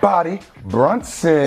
body Brunson.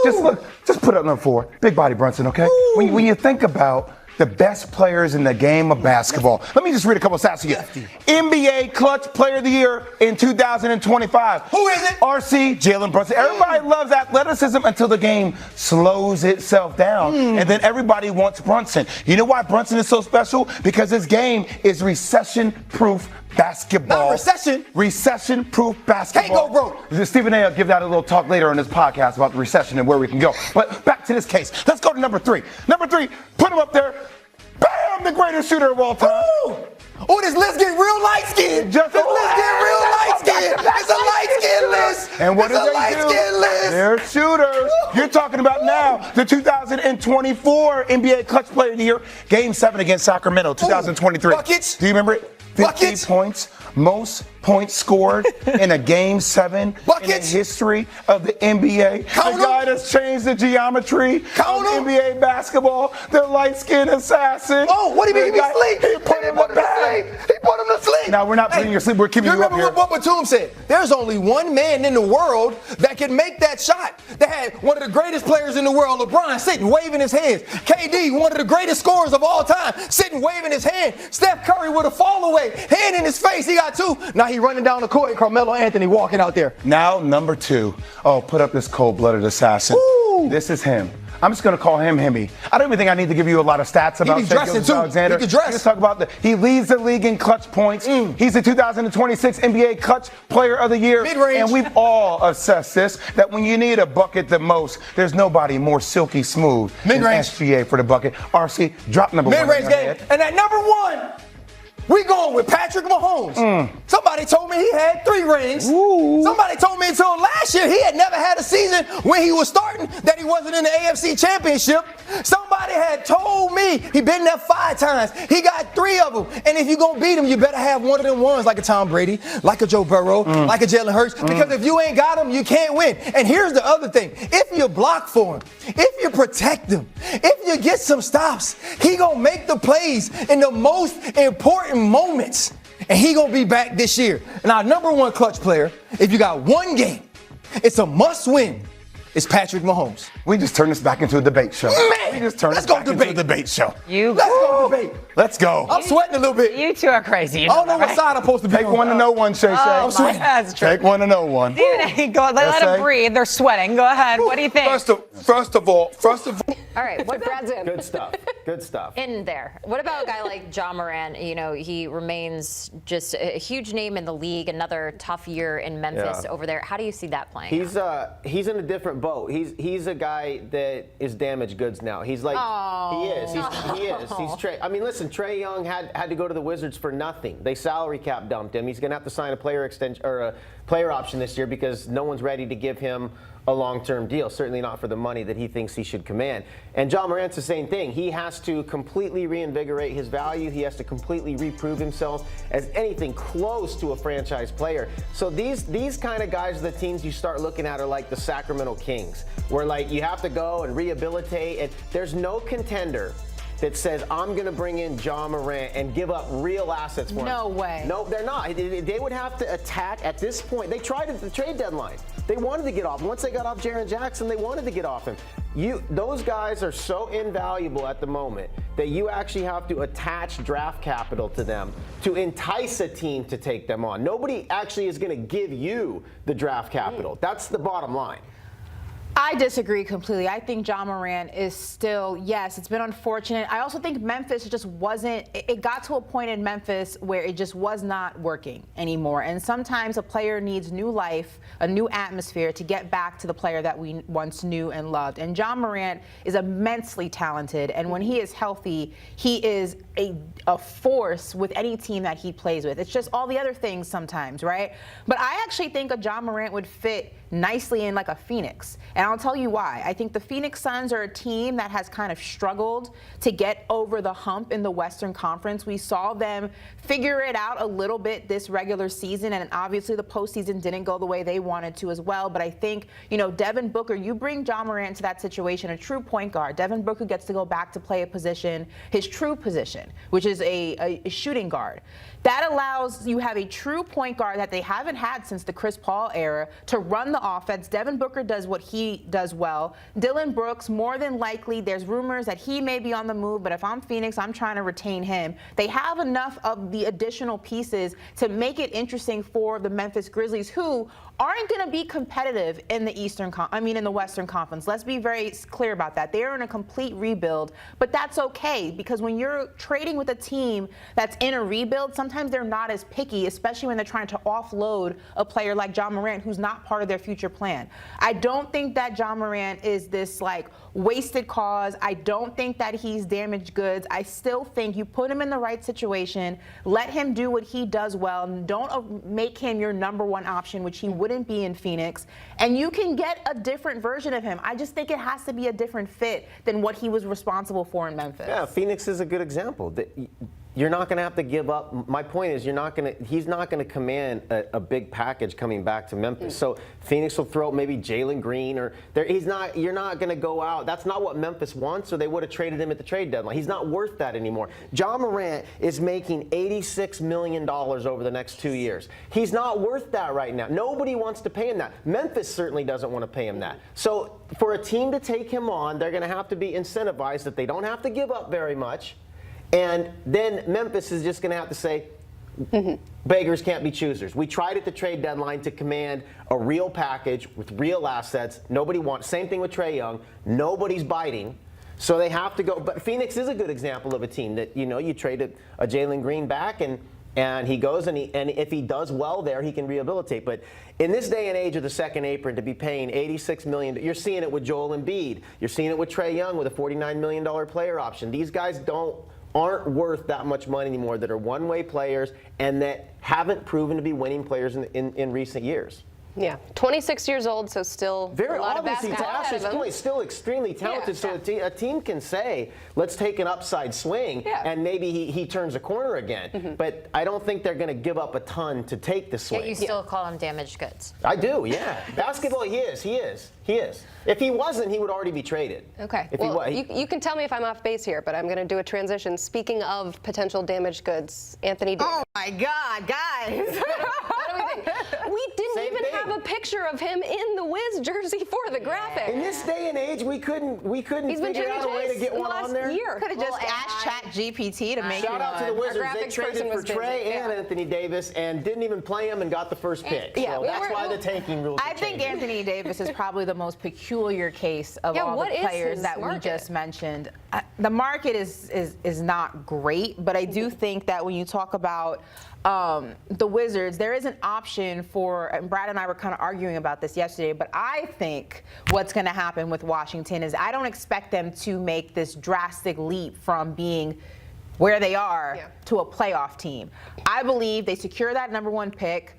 Just put up number 4. Big body Brunson, okay? When you think about the best players in the game of basketball. Let me just read a couple stats here. NBA Clutch Player of the Year in 2025. Who is it? RC, Jalen Brunson. Everybody loves athleticism until the game slows itself down. And then everybody wants Brunson. You know why Brunson is so special? Because his game is recession-proof basketball. Not recession. Recession-proof basketball. Can't go broke. Stephen A. will give that a little talk later on this podcast about the recession and where we can go. But back to this case. Let's go to number 3. Number 3, put him up there. Bam! The greatest shooter of all time. Oh, this list getting real light-skinned. Just this list getting real light-skinned. It's a light-skinned list. And what it's do a light-skinned list. They're shooters. You're talking about now the 2024 NBA Clutch Player of the Year, Game 7 against Sacramento, 2023. Buckets. Do you remember it? 50 points, most points scored in a Game 7 in the history of the NBA. Count the guy that's changed the geometry of NBA basketball, the light-skinned assassin. Oh, what do you mean he sleep? He put him to sleep. He put him to sleep. Now, we're not putting you to sleep. We're keeping you up here. Remember what Batum said? There's only one man in the world that can make that shot. They had one of the greatest players in the world, LeBron, sitting waving his hands. KD, one of the greatest scorers of all time, sitting waving his hand. Steph Curry with a fall away, hand in his face. He got 2. Now he running down the court and Carmelo Anthony walking out there. Now, number 2. Oh, put up this cold-blooded assassin. Ooh. This is him. I'm just going to call him Himmy. I don't even think I need to give you a lot of stats about Alexander. He can dress. Let's talk about he leads the league in clutch points. He's the 2026 NBA Clutch Player of the Year. Mid-range. And we've all assessed this, that when you need a bucket the most, there's nobody more silky smooth than SGA for the bucket. RC, drop number 1. Mid-range game. And at number 1, we going with Patrick Mahomes. Somebody told me he had 3 rings. Ooh. Somebody told me until last year he had never had a season when he was starting that he wasn't in the AFC Championship. Somebody had told me he been there 5 times. He got 3 of them. And if you're going to beat him, you better have one of them ones like a Tom Brady, like a Joe Burrow, like a Jalen Hurts. Because if you ain't got him, you can't win. And here's the other thing. If you block for him, if you protect him, if you get some stops, he going to make the plays in the most important moments. And he going to be back this year. And our number 1 clutch player, if you got one game, it's a must win. It's Patrick Mahomes. We just turned this back into a debate show. Man, we just turned this back into a debate show. Let's go debate. Let's go. I'm sweating a little bit. You two are crazy. I don't know what side I'm supposed to be. Take one to know one, Shay Shay. I'm sweating. That's true. Take one to know one. Go, let them breathe. They're sweating. Go ahead. What do you think? First of all. All right, what Brad's in? Good stuff. Good stuff. In there. What about a guy like Ja Morant? You know, he remains just a huge name in the league. Another tough year in Memphis over there. How do you see that playing? He's in a different boat. He's a guy that is damaged goods now. He's like he is. He's I mean, listen, Trae Young had to go to the Wizards for nothing. They salary cap dumped him. He's going to have to sign a player extension or a player option this year because no one's ready to give him a long-term deal, certainly not for the money that he thinks he should command. And Ja Morant's the same thing. He has to completely reinvigorate his value. He has to completely reprove himself as anything close to a franchise player. So these kind of guys are the teams you start looking at are like the Sacramento Kings, where like you have to go and rehabilitate, and there's no contender that says, I'm going to bring in Ja Morant and give up real assets for him. No way. No, they're not. They would have to attack at this point. They tried at the trade deadline. They wanted to get off him. Once they got off Jaren Jackson, they wanted to get off him. Those guys are so invaluable at the moment that you actually have to attach draft capital to them to entice a team to take them on. Nobody actually is going to give you the draft capital. That's the bottom line. I disagree completely. I think Ja Morant is still, yes, it's been unfortunate. I also think Memphis just wasn't, it got to a point in Memphis where it just was not working anymore. And sometimes a player needs new life, a new atmosphere to get back to the player that we once knew and loved. And Ja Morant is immensely talented. And when he is healthy, he is a force with any team that he plays with. It's just all the other things sometimes, right? But I actually think a Ja Morant would fit nicely in like a Phoenix. And I'll tell you why. I think the Phoenix Suns are a team that has kind of struggled to get over the hump in the Western Conference. We saw them figure it out a little bit this regular season, and obviously the postseason didn't go the way they wanted to as well. But I think, Devin Booker, you bring Ja Morant to that situation, a true point guard. Devin Booker gets to go back to play a position, his true position, which is a shooting guard. That allows you have a true point guard that they haven't had since the Chris Paul era to run the the offense. Devin Booker does what he does well. Dylan Brooks, more than likely, there's rumors that he may be on the move, but if I'm Phoenix, I'm trying to retain him. They have enough of the additional pieces to make it interesting for the Memphis Grizzlies, who aren't going to be competitive in the in the Western Conference. Let's be very clear about that. They're in a complete rebuild, but that's okay, because when you're trading with a team that's in a rebuild, sometimes they're not as picky, especially when they're trying to offload a player like John Morant, who's not part of their future plan. I don't think that John Morant is this wasted cause. I don't think that he's damaged goods. I still think you put him in the right situation, let him do what he does well, and don't make him your number one option, which he wouldn't be in Phoenix, and you can get a different version of him. I just think it has to be a different fit than what he was responsible for in Memphis. Yeah, Phoenix is a good example. You're not going to have to give up. My point is, he's not going to command a big package coming back to Memphis. So Phoenix will throw maybe Jalen Green, or you're not going to go out. That's not what Memphis wants, or they would have traded him at the trade deadline. He's not worth that anymore. John Morant is making $86 million over the next 2 years. He's not worth that right now. Nobody wants to pay him that. Memphis certainly doesn't want to pay him that. So for a team to take him on, they're going to have to be incentivized that they don't have to give up very much. And then Memphis is just going to have to say, beggars can't be choosers. We tried at the trade deadline to command a real package with real assets. Nobody wants. Same thing with Trae Young. Nobody's biting. So they have to go. But Phoenix is a good example of a team that, you traded a Jalen Green back, and he goes, and if he does well there, he can rehabilitate. But in this day and age of the second apron, to be paying $86 million, you're seeing it with Joel Embiid. You're seeing it with Trae Young with a $49 million player option. These guys aren't worth that much money anymore, that are one-way players and that haven't proven to be winning players in recent years. Yeah, 26 years old, so still very a lot obviously, of to basketball Ashley's point, still extremely talented. Yeah. So a team can say, let's take an upside swing, and maybe he turns a corner again. But I don't think they're going to give up a ton to take the swing. Yet you still call him damaged goods. I do, yeah. Basketball, he is. If he wasn't, he would already be traded. Okay. If well, you can tell me if I'm off base here, but I'm going to do a transition. Speaking of potential damaged goods, Anthony Davis. Oh my God, guys! What do we think? We didn't even have a picture of him in the Wiz jersey for the graphic. In this day and age, we couldn't figure out a way to get one on there. Could have just asked ChatGPT to make Shout out to the Wizards. They traded for Trae and yeah. Anthony Davis and didn't even play him and got the first pick. Yeah, so that's why the tanking rules. I think Anthony Davis is probably the most peculiar case of all the players that we just mentioned. The market is not great, but I do think that when you talk about the Wizards, there is an option for, and Brad and I were kind of arguing about this yesterday, but I think what's going to happen with Washington is I don't expect them to make this drastic leap from being where they are to a playoff team. I believe they secure that number one pick.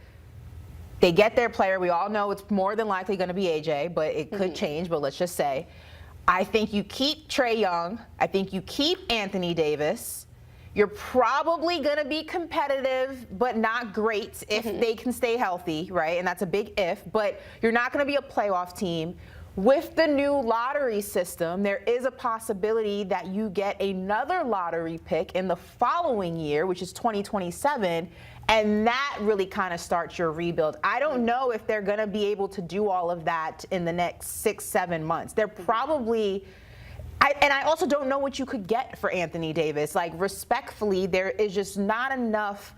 They get their player. We all know it's more than likely going to be AJ, but it could change, but let's just say. I think you keep Trae Young. I think you keep Anthony Davis. You're probably going to be competitive, but not great if they can stay healthy, right? And that's a big if, but you're not going to be a playoff team. With the new lottery system, there is a possibility that you get another lottery pick in the following year, which is 2027, and that really kind of starts your rebuild. I don't know if they're going to be able to do all of that in the next 6-7 months. They're probably... and I also don't know what you could get for Anthony Davis. Like, respectfully, there is just not enough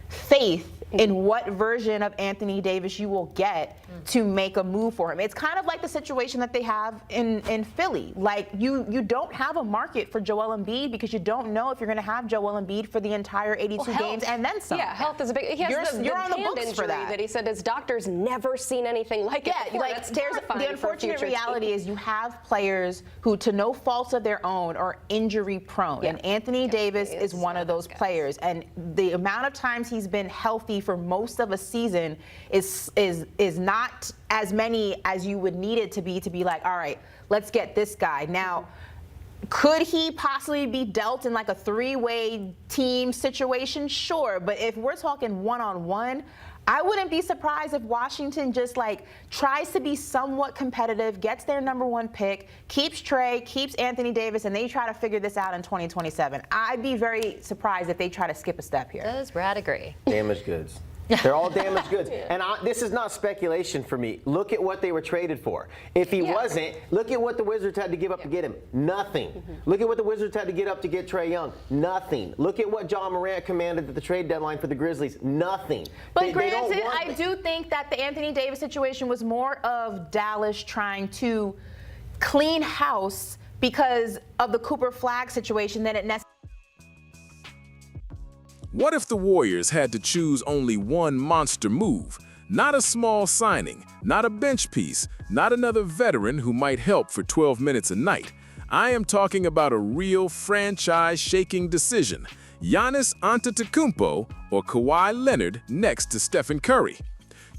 faith in what version of Anthony Davis you will get to make a move for him. It's kind of like the situation that they have in Philly. Like, you don't have a market for Joel Embiid because you don't know if you're going to have Joel Embiid for the entire 82 games and then some. Yeah, health is a big. He has you're on the hand books for that. he said his doctor's never seen anything like it. Yeah, like the unfortunate reality is you have players who, to no fault of their own, are injury prone, and Anthony Davis is one of those players. And the amount of times he's been healthy for most of a season is not as many as you would need it to be like, all right, let's get this guy. Now, could he possibly be dealt in like a three-way team situation? Sure, but if we're talking one-on-one, I wouldn't be surprised if Washington just tries to be somewhat competitive, gets their number one pick, keeps Trae, keeps Anthony Davis, and they try to figure this out in 2027. I'd be very surprised if they try to skip a step here. Does Brad agree? Damaged goods. They're all damaged goods. And this is not speculation for me. Look at what they were traded for. If he wasn't, look at what the Wizards had to give up to get him. Nothing. Look at what the Wizards had to get up to get Trae Young. Nothing. Look at what John Morant commanded at the trade deadline for the Grizzlies. Nothing. But granted, I do think that the Anthony Davis situation was more of Dallas trying to clean house because of the Cooper Flag situation than it necessarily. What if the Warriors had to choose only one monster move? Not a small signing, not a bench piece, not another veteran who might help for 12 minutes a night. I am talking about a real franchise-shaking decision. Giannis Antetokounmpo or Kawhi Leonard next to Stephen Curry.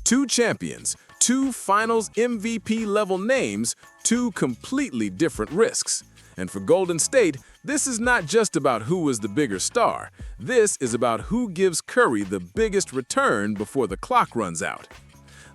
Two champions, two Finals MVP-level names, two completely different risks. And for Golden State, this is not just about who is the bigger star. This is about who gives Curry the biggest return before the clock runs out.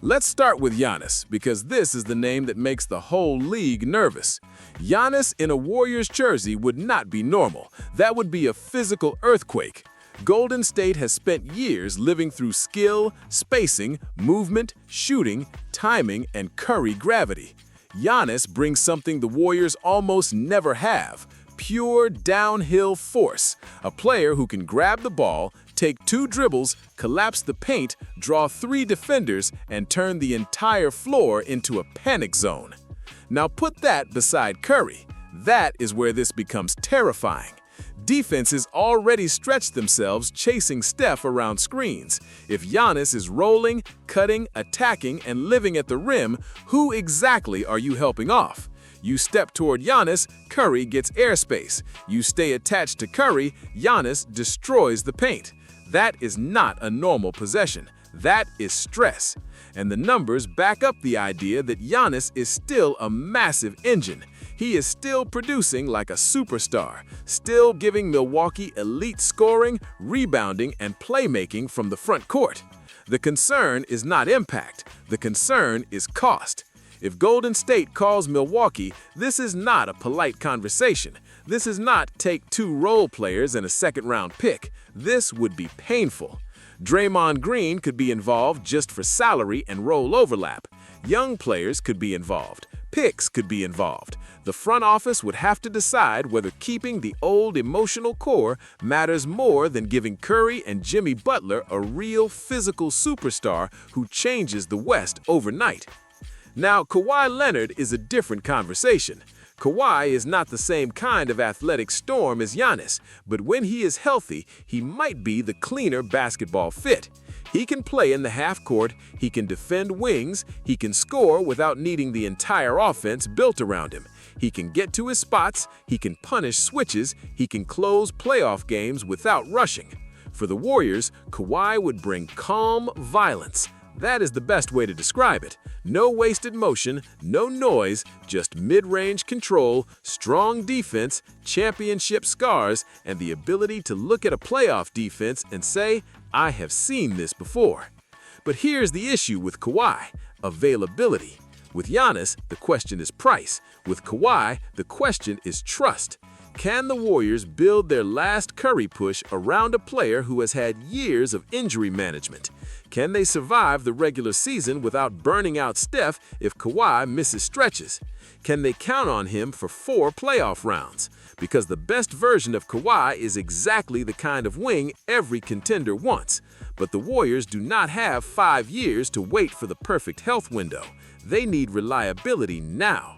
Let's start with Giannis, because this is the name that makes the whole league nervous. Giannis in a Warriors jersey would not be normal. That would be a physical earthquake. Golden State has spent years living through skill, spacing, movement, shooting, timing, and Curry gravity. Giannis brings something the Warriors almost never have: pure downhill force. A player who can grab the ball, take 2 dribbles, collapse the paint, draw 3 defenders, and turn the entire floor into a panic zone. Now put that beside Curry. That is where this becomes terrifying. Defenses already stretch themselves chasing Steph around screens. If Giannis is rolling, cutting, attacking, and living at the rim, who exactly are you helping off? You step toward Giannis, Curry gets airspace. You stay attached to Curry, Giannis destroys the paint. That is not a normal possession. That is stress. And the numbers back up the idea that Giannis is still a massive engine. He is still producing like a superstar, still giving Milwaukee elite scoring, rebounding, and playmaking from the front court. The concern is not impact. The concern is cost. If Golden State calls Milwaukee, this is not a polite conversation. This is not take 2 role players and a second-round pick. This would be painful. Draymond Green could be involved just for salary and role overlap. Young players could be involved. Picks could be involved. The front office would have to decide whether keeping the old emotional core matters more than giving Curry and Jimmy Butler a real physical superstar who changes the West overnight. Now, Kawhi Leonard is a different conversation. Kawhi is not the same kind of athletic storm as Giannis, but when he is healthy, he might be the cleaner basketball fit. He can play in the half court, he can defend wings, he can score without needing the entire offense built around him. He can get to his spots, he can punish switches, he can close playoff games without rushing. For the Warriors, Kawhi would bring calm violence. That is the best way to describe it. No wasted motion, no noise, just mid-range control, strong defense, championship scars, and the ability to look at a playoff defense and say, I have seen this before. But here's the issue with Kawhi: availability. With Giannis, the question is price. With Kawhi, the question is trust. Can the Warriors build their last Curry push around a player who has had years of injury management? Can they survive the regular season without burning out Steph if Kawhi misses stretches? Can they count on him for 4 playoff rounds? Because the best version of Kawhi is exactly the kind of wing every contender wants. But the Warriors do not have 5 years to wait for the perfect health window. They need reliability now.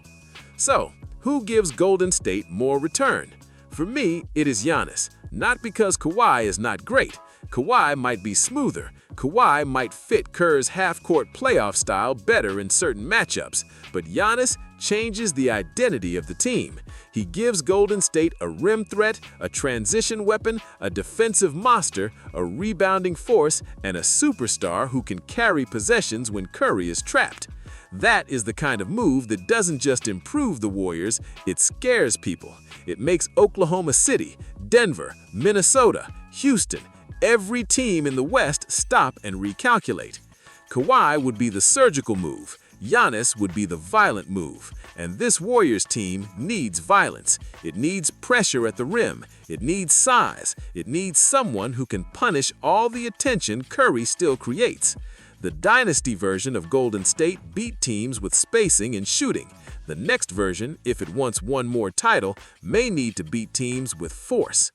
So, who gives Golden State more return? For me, it is Giannis. Not because Kawhi is not great. Kawhi might be smoother. Kawhi might fit Kerr's half-court playoff style better in certain matchups. But Giannis changes the identity of the team. He gives Golden State a rim threat, a transition weapon, a defensive monster, a rebounding force, and a superstar who can carry possessions when Curry is trapped. That is the kind of move that doesn't just improve the Warriors, it scares people. It makes Oklahoma City, Denver, Minnesota, Houston, every team in the West stop and recalculate. Kawhi would be the surgical move. Giannis would be the violent move, and this Warriors team needs violence. It needs pressure at the rim. It needs size. It needs someone who can punish all the attention Curry still creates. The dynasty version of Golden State beat teams with spacing and shooting. The next version, if it wants one more title, may need to beat teams with force.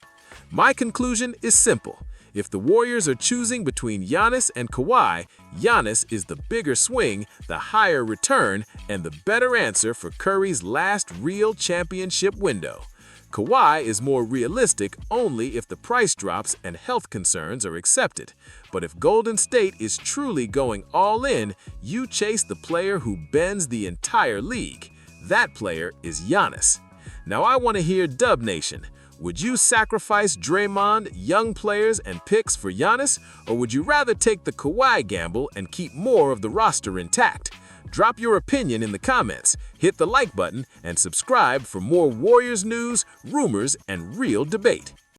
My conclusion is simple. If the Warriors are choosing between Giannis and Kawhi, Giannis is the bigger swing, the higher return, and the better answer for Curry's last real championship window. Kawhi is more realistic only if the price drops and health concerns are accepted. But if Golden State is truly going all in, you chase the player who bends the entire league. That player is Giannis. Now I want to hear Dub Nation. Would you sacrifice Draymond, young players, and picks for Giannis, or would you rather take the Kawhi gamble and keep more of the roster intact? Drop your opinion in the comments, hit the like button, and subscribe for more Warriors news, rumors, and real debate.